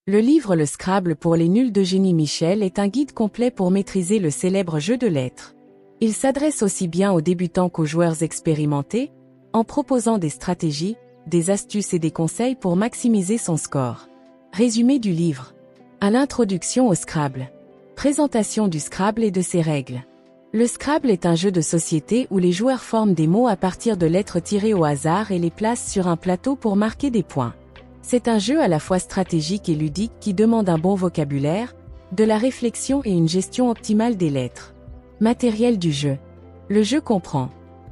Le livre Le Scrabble pour les nuls d'Eugénie Michel est un guide complet pour maîtriser le célèbre jeu de lettres. Il s'adresse aussi bien aux débutants qu'aux joueurs expérimentés, en proposant des stratégies, des astuces et des conseils pour maximiser son score. Résumé du livre. À l'introduction au Scrabble. Présentation du Scrabble et de ses règles. Le Scrabble est un jeu de société où les joueurs forment des mots à partir de lettres tirées au hasard et les placent sur un plateau pour marquer des points. C'est un jeu à la fois stratégique et ludique qui demande un bon vocabulaire, de la réflexion et une gestion optimale des lettres. Matériel du jeu. Le jeu comprend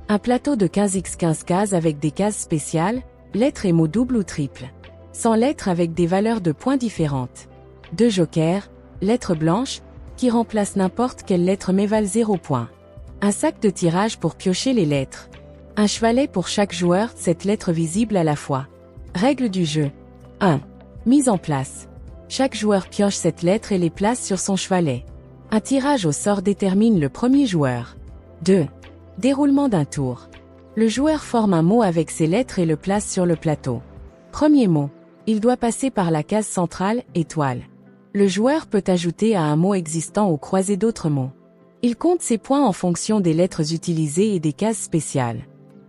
un plateau de 15x15 cases avec des cases spéciales, lettres et mots doubles ou triples. 100 lettres avec des valeurs de points différentes. 2 jokers, lettres blanches, qui remplacent n'importe quelle lettre mais valent 0 points. Un sac de tirage pour piocher les lettres. Un chevalet pour chaque joueur, 7 lettres visibles à la fois. Règles du jeu. 1. Mise en place. Chaque joueur pioche 7 lettres et les place sur son chevalet. Un tirage au sort détermine le premier joueur. 2. Déroulement d'un tour. Le joueur forme un mot avec ses lettres et le place sur le plateau. Premier mot. Il doit passer par la case centrale, étoile. Le joueur peut ajouter à un mot existant ou croiser d'autres mots. Il compte ses points en fonction des lettres utilisées et des cases spéciales.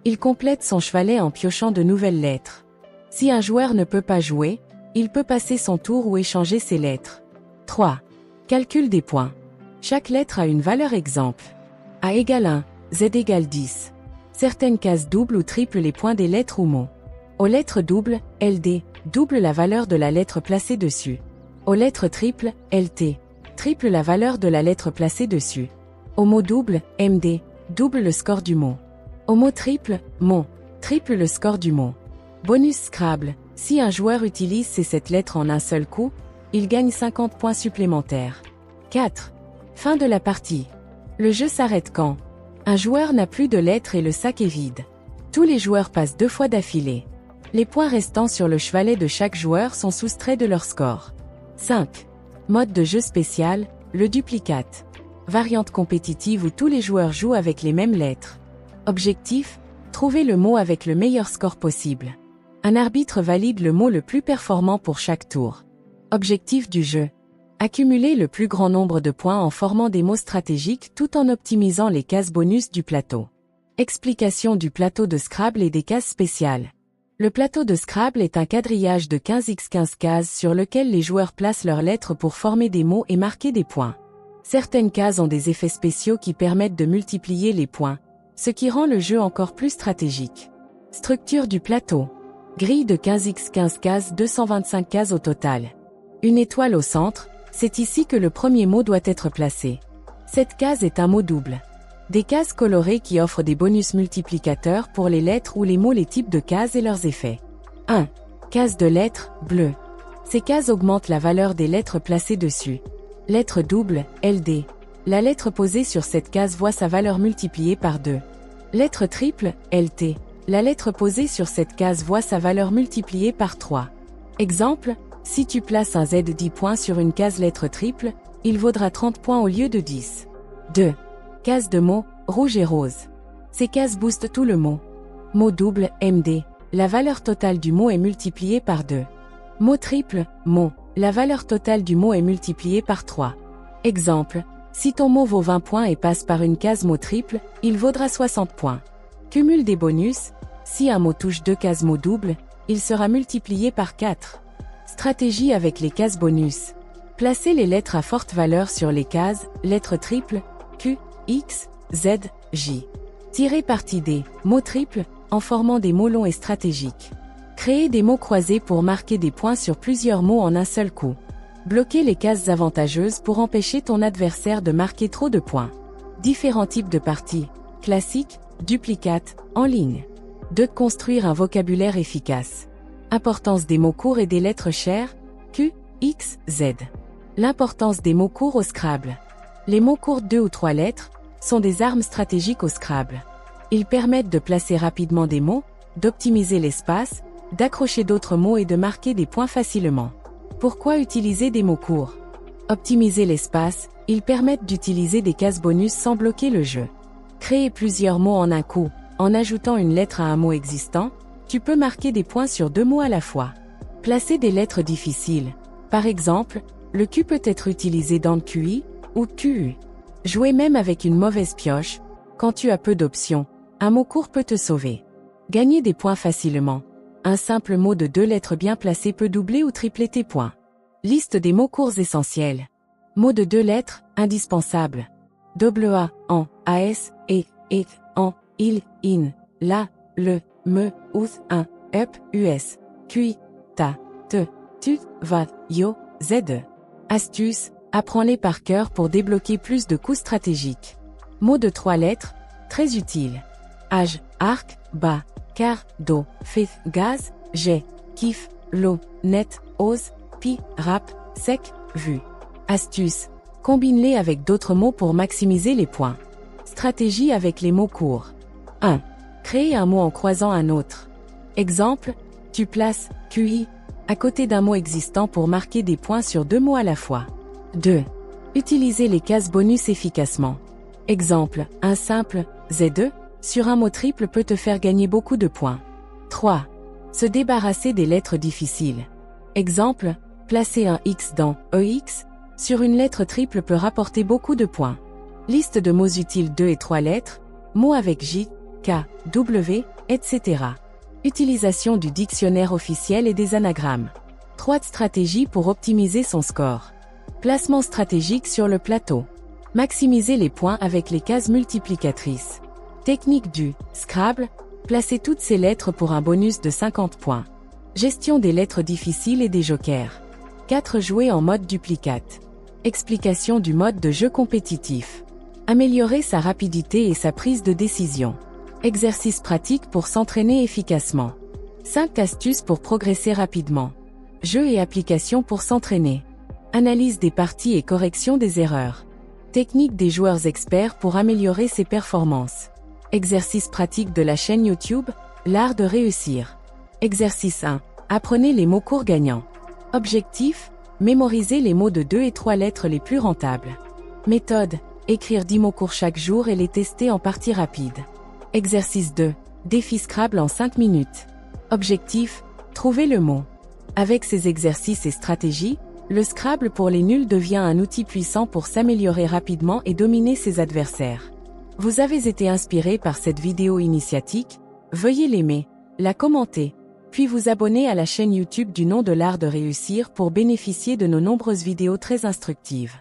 Il complète son chevalet en piochant de nouvelles lettres. Si un joueur ne peut pas jouer, il peut passer son tour ou échanger ses lettres. 3. Calcul des points. Chaque lettre a une valeur exemple. A égale 1, Z égale 10. Certaines cases doublent ou triplent les points des lettres ou mots. Aux lettres doubles, LD, double la valeur de la lettre placée dessus. Aux lettres triples, LT, triple la valeur de la lettre placée dessus. Aux mots doubles, MD, double le score du mot. Aux mots triples, MOT, triple le score du mot. Bonus Scrabble. Si un joueur utilise ces 7 lettres en un seul coup, il gagne 50 points supplémentaires. 4. Fin de la partie. Le jeu s'arrête quand un joueur n'a plus de lettres et le sac est vide. Tous les joueurs passent 2 fois d'affilée. Les points restants sur le chevalet de chaque joueur sont soustraits de leur score. 5. Mode de jeu spécial, le duplicate. Variante compétitive où tous les joueurs jouent avec les mêmes lettres. Objectif, trouver le mot avec le meilleur score possible. Un arbitre valide le mot le plus performant pour chaque tour. Objectif du jeu. Accumuler le plus grand nombre de points en formant des mots stratégiques tout en optimisant les cases bonus du plateau. Explication du plateau de Scrabble et des cases spéciales. Le plateau de Scrabble est un quadrillage de 15x15 cases sur lequel les joueurs placent leurs lettres pour former des mots et marquer des points. Certaines cases ont des effets spéciaux qui permettent de multiplier les points, ce qui rend le jeu encore plus stratégique. Structure du plateau. Grille de 15x15 cases, 225 cases au total. Une étoile au centre, c'est ici que le premier mot doit être placé. Cette case est un mot double. Des cases colorées qui offrent des bonus multiplicateurs pour les lettres ou les mots, les types de cases et leurs effets. 1. Case de lettres, bleu. Ces cases augmentent la valeur des lettres placées dessus. Lettre double, LD. La lettre posée sur cette case voit sa valeur multipliée par 2. Lettre triple, LT. La lettre posée sur cette case voit sa valeur multipliée par 3. Exemple, si tu places un Z 10 points sur une case lettre triple, il vaudra 30 points au lieu de 10. 2. Case de mots, rouge et rose. Ces cases boostent tout le mot. Mot double, MD. La valeur totale du mot est multipliée par 2. Mot triple, mot. La valeur totale du mot est multipliée par 3. Exemple, si ton mot vaut 20 points et passe par une case mot triple, il vaudra 60 points. Cumul des bonus, si un mot touche 2 cases mot double, il sera multiplié par 4. Stratégie avec les cases bonus. Placez les lettres à forte valeur sur les cases, lettres triples, Q, X, Z, J. Tirez parti des mots triples, en formant des mots longs et stratégiques. Créez des mots croisés pour marquer des points sur plusieurs mots en un seul coup. Bloquez les cases avantageuses pour empêcher ton adversaire de marquer trop de points. Différents types de parties. Classique, duplicate, en ligne. 2. Construire un vocabulaire efficace. Importance des mots courts et des lettres chères, Q, X, Z. L'importance des mots courts au Scrabble. Les mots courts 2 ou 3 lettres sont des armes stratégiques au Scrabble. Ils permettent de placer rapidement des mots, d'optimiser l'espace, d'accrocher d'autres mots et de marquer des points facilement. Pourquoi utiliser des mots courts? Optimiser l'espace, ils permettent d'utiliser des cases bonus sans bloquer le jeu. Créer plusieurs mots en un coup, en ajoutant une lettre à un mot existant, tu peux marquer des points sur 2 mots à la fois. Placer des lettres difficiles. Par exemple, le Q peut être utilisé dans le QI ou QU. Jouer même avec une mauvaise pioche, quand tu as peu d'options, un mot court peut te sauver. Gagner des points facilement. Un simple mot de 2 lettres bien placé peut doubler ou tripler tes points. Liste des mots courts essentiels. Mots de 2 lettres, indispensables. A, en, as, et, en, il, in, la, le, me, us, un, up, us, qui, ta, te, tu, va, yo, z. Astuce, apprends-les par cœur pour débloquer plus de coups stratégiques. Mots de 3 lettres, très utiles. Âge, arc, bas, car, do, fait, gaz, jet, kiff, l'eau, net, ose, pi, rap, sec, vu. Astuce, combine-les avec d'autres mots pour maximiser les points. Stratégie avec les mots courts. 1. Créer un mot en croisant un autre. Exemple, tu places QI à côté d'un mot existant pour marquer des points sur 2 mots à la fois. 2. Utiliser les cases bonus efficacement. Exemple, un simple Z2 sur un mot triple peut te faire gagner beaucoup de points. 3. Se débarrasser des lettres difficiles. Exemple, placer un X dans EX sur une lettre triple peut rapporter beaucoup de points. Liste de mots utiles 2 et 3 lettres, mots avec J, K, W, etc. Utilisation du dictionnaire officiel et des anagrammes. 3 stratégies pour optimiser son score. Placement stratégique sur le plateau. Maximiser les points avec les cases multiplicatrices. Technique du Scrabble, placer toutes ces lettres pour un bonus de 50 points. Gestion des lettres difficiles et des jokers. 4 jouer en mode duplicate. Explication du mode de jeu compétitif. Améliorer sa rapidité et sa prise de décision. Exercice pratique pour s'entraîner efficacement. 5 astuces pour progresser rapidement. Jeux et applications pour s'entraîner. Analyse des parties et correction des erreurs. Technique des joueurs experts pour améliorer ses performances. Exercice pratique de la chaîne YouTube, l'art de réussir. Exercice 1. Apprenez les mots courts gagnants. Objectif, mémoriser les mots de 2 et 3 lettres les plus rentables. Méthode, écrire 10 mots courts chaque jour et les tester en partie rapide. Exercice 2. Défi Scrabble en 5 minutes. Objectif, trouver le mot. Avec ces exercices et stratégies, le Scrabble pour les nuls devient un outil puissant pour s'améliorer rapidement et dominer ses adversaires. Vous avez été inspiré par cette vidéo initiatique? Veuillez l'aimer, la commenter, puis vous abonner à la chaîne YouTube du nom de l'art de réussir pour bénéficier de nos nombreuses vidéos très instructives.